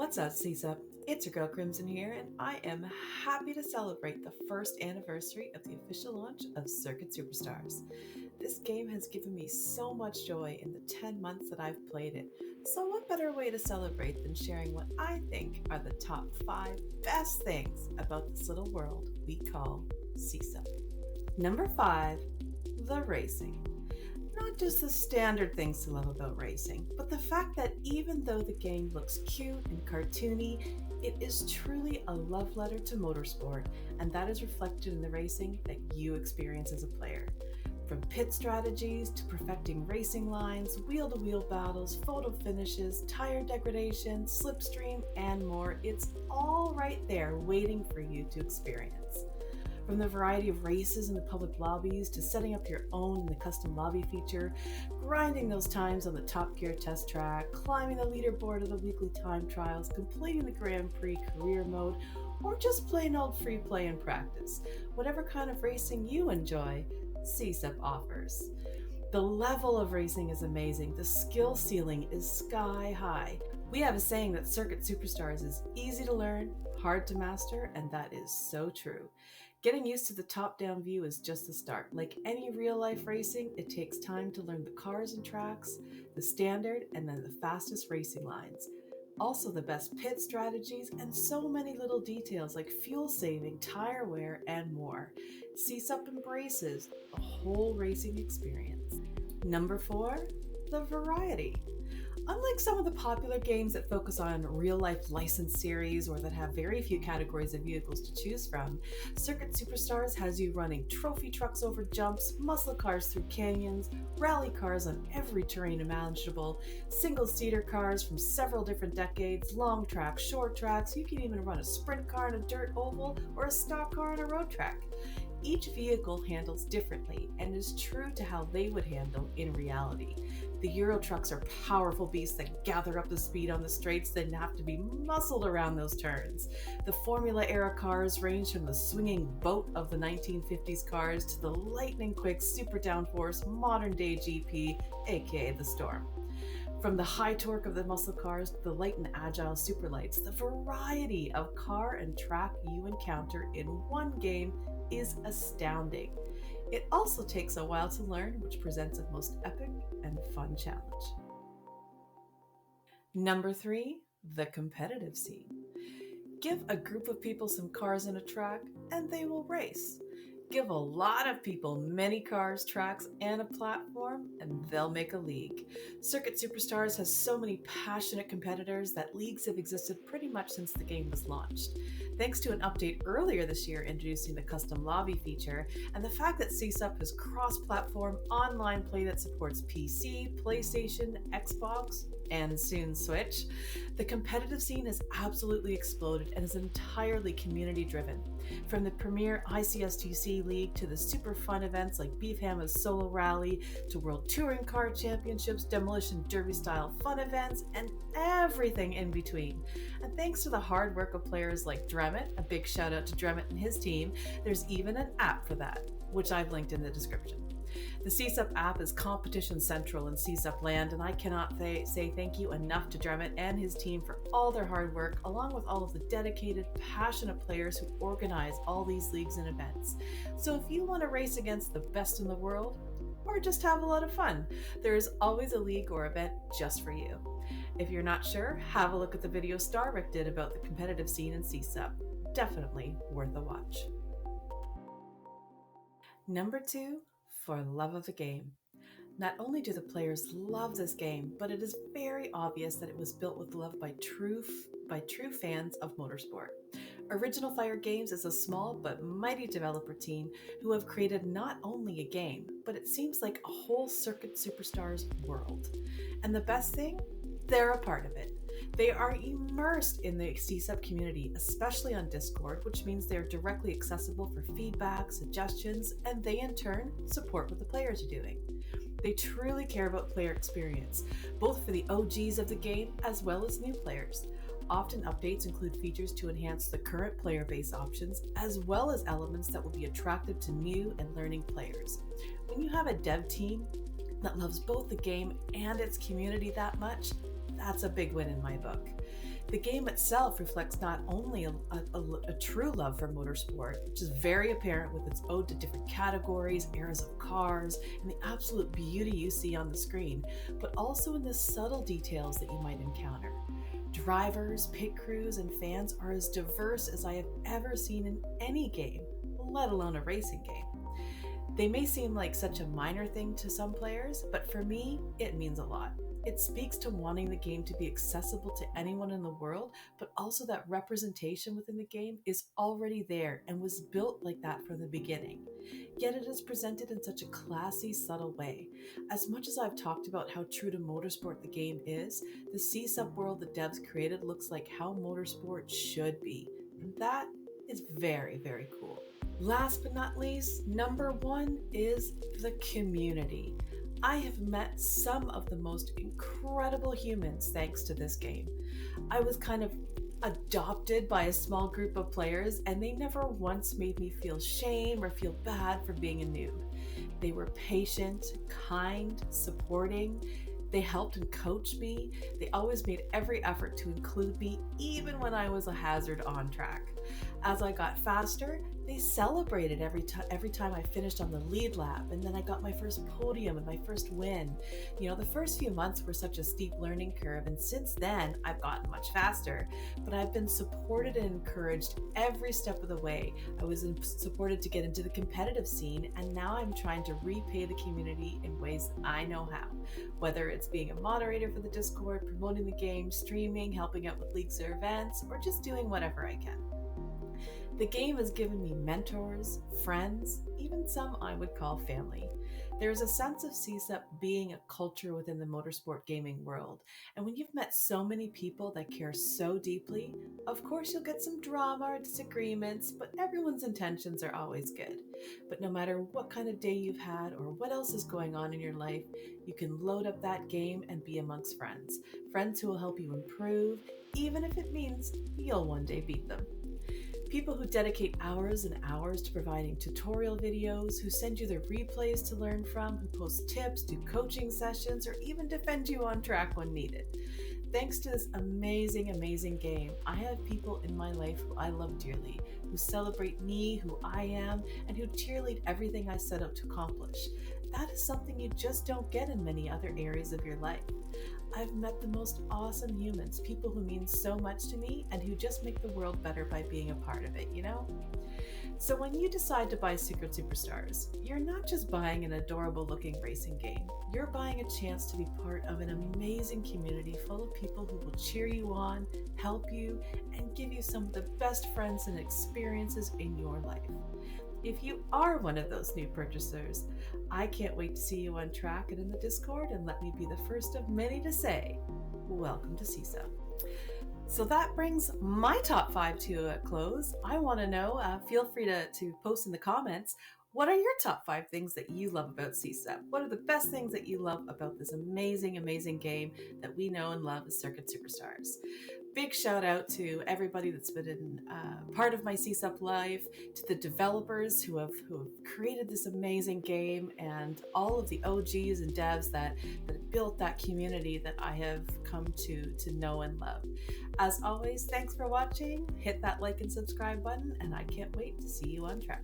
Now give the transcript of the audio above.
What's up, CSup? It's your girl Crimson here, and I am happy to celebrate the first anniversary of the official launch of Circuit Superstars. This game has given me so much joy in the 10 months that I've played it, so what better way to celebrate than sharing what I think are the top 5 best things about this little world we call CSup. Number 5, the racing. Not just the standard things to love about racing, but the fact that even though the game looks cute and cartoony, it is truly a love letter to motorsport, and that is reflected in the racing that you experience as a player. From pit strategies to perfecting racing lines, wheel-to-wheel battles, photo finishes, tire degradation, slipstream, and more, it's all right there waiting for you to experience. From the variety of races in the public lobbies to setting up your own in the custom lobby feature, grinding those times on the Top Gear test track, climbing the leaderboard of the weekly time trials, completing the Grand Prix career mode, or just plain old free play and practice. Whatever kind of racing you enjoy, CSup offers. The level of racing is amazing. The skill ceiling is sky high. We have a saying that Circuit Superstars is easy to learn, hard to master, and that is so true. Getting used to the top-down view is just the start. Like any real-life racing, it takes time to learn the cars and tracks, the standard, and then the fastest racing lines. Also the best pit strategies, and so many little details like fuel saving, tire wear, and more. CSup embraces the whole racing experience. Number 4, the variety. Unlike some of the popular games that focus on real-life licensed series or that have very few categories of vehicles to choose from, Circuit Superstars has you running trophy trucks over jumps, muscle cars through canyons, rally cars on every terrain imaginable, single-seater cars from several different decades, long tracks, short tracks. You can even run a sprint car in a dirt oval or a stock car on a road track. Each vehicle handles differently and is true to how they would handle in reality. The Euro trucks are powerful beasts that gather up the speed on the straights, then have to be muscled around those turns. The Formula era cars range from the swinging boat of the 1950s cars to the lightning quick super downforce modern day GP, aka the Storm. From the high torque of the muscle cars to the light and agile superlights, the variety of car and track you encounter in one game is astounding. It also takes a while to learn, which presents a most epic and fun challenge. Number 3, the competitive scene. Give a group of people some cars and a track, and they will race. Give a lot of people many cars, tracks, and a platform, and they'll make a league. Circuit Superstars has so many passionate competitors that leagues have existed pretty much since the game was launched. Thanks to an update earlier this year introducing the custom lobby feature, and the fact that CSup has cross-platform online play that supports PC, PlayStation, Xbox, and soon Switch, the competitive scene has absolutely exploded and is entirely community-driven. From the premier ICSTC League to the super fun events like Beefhammer's Solo Rally to World Touring Car Championships, Demolition Derby-style fun events, and everything in between. And thanks to the hard work of players like Dremit, a big shout out to Dremit and his team, there's even an app for that, which I've linked in the description. The CSup app is competition central in CSup land, and I cannot say thank you enough to Dremit and his team for all their hard work, along with all of the dedicated, passionate players who organize all these leagues and events. So if you want to race against the best in the world, or just have a lot of fun, there is always a league or event just for you. If you're not sure, have a look at the video Starrick did about the competitive scene in CSup. Definitely worth a watch. Number 2, for love of the game. Not only do the players love this game, but it is very obvious that it was built with love by true fans of motorsport. Original Fire Games is a small but mighty developer team who have created not only a game, but it seems like a whole Circuit Superstars world. And the best thing? They're a part of it. They are immersed in the CSup community, especially on Discord, which means they're directly accessible for feedback, suggestions, and they in turn support what the players are doing. They truly care about player experience, both for the OGs of the game as well as new players. Often updates include features to enhance the current player base options, as well as elements that will be attractive to new and learning players. When you have a dev team that loves both the game and its community that much, that's a big win in my book. The game itself reflects not only a true love for motorsport, which is very apparent with its ode to different categories, eras of cars, and the absolute beauty you see on the screen, but also in the subtle details that you might encounter. Drivers, pit crews, and fans are as diverse as I have ever seen in any game, let alone a racing game. They may seem like such a minor thing to some players, but for me, it means a lot. It speaks to wanting the game to be accessible to anyone in the world, but also that representation within the game is already there and was built like that from the beginning. Yet it is presented in such a classy, subtle way. As much as I've talked about how true to motorsport the game is, the CSup world the devs created looks like how motorsport should be. And that is very, very cool. Last but not least, number one is the community. I have met some of the most incredible humans thanks to this game. I was kind of adopted by a small group of players, and they never once made me feel shame or feel bad for being a noob. They were patient, kind, supporting. They helped and coached me. They always made every effort to include me, even when I was a hazard on track. As I got faster, they celebrated every time I finished on the lead lap, and then I got my first podium and my first win. The first few months were such a steep learning curve, and since then I've gotten much faster, but I've been supported and encouraged every step of the way. I was supported to get into the competitive scene, and now I'm trying to repay the community in ways that I know how, whether it's being a moderator for the Discord, promoting the game, streaming, helping out with leagues or events, or just doing whatever I can. The game has given me mentors, friends, even some I would call family. There is a sense of CSup being a culture within the motorsport gaming world, and when you've met so many people that care so deeply, of course you'll get some drama or disagreements, but everyone's intentions are always good. But no matter what kind of day you've had or what else is going on in your life, you can load up that game and be amongst friends. Friends who will help you improve, even if it means you'll one day beat them. People who dedicate hours and hours to providing tutorial videos, who send you their replays to learn from, who post tips, do coaching sessions, or even defend you on track when needed. Thanks to this amazing, amazing game, I have people in my life who I love dearly, who celebrate me, who I am, and who cheerlead everything I set out to accomplish. That is something you just don't get in many other areas of your life. I've met the most awesome humans, people who mean so much to me and who just make the world better by being a part of it, So when you decide to buy Secret Superstars, you're not just buying an adorable looking racing game. You're buying a chance to be part of an amazing community full of people who will cheer you on, help you, and give you some of the best friends and experiences in your life. If you are one of those new purchasers, I can't wait to see you on track and in the Discord, and let me be the first of many to say, welcome to CSup. So that brings my top 5 to a close. I want to know, feel free to post in the comments, what are your top 5 things that you love about CSup? What are the best things that you love about this amazing, amazing game that we know and love as Circuit Superstars? Big shout out to everybody that's been in part of my CSup life, to the developers who have created this amazing game, and all of the OGs and devs that built that community that I have come to know and love. As always, thanks for watching. Hit that like and subscribe button, and I can't wait to see you on track.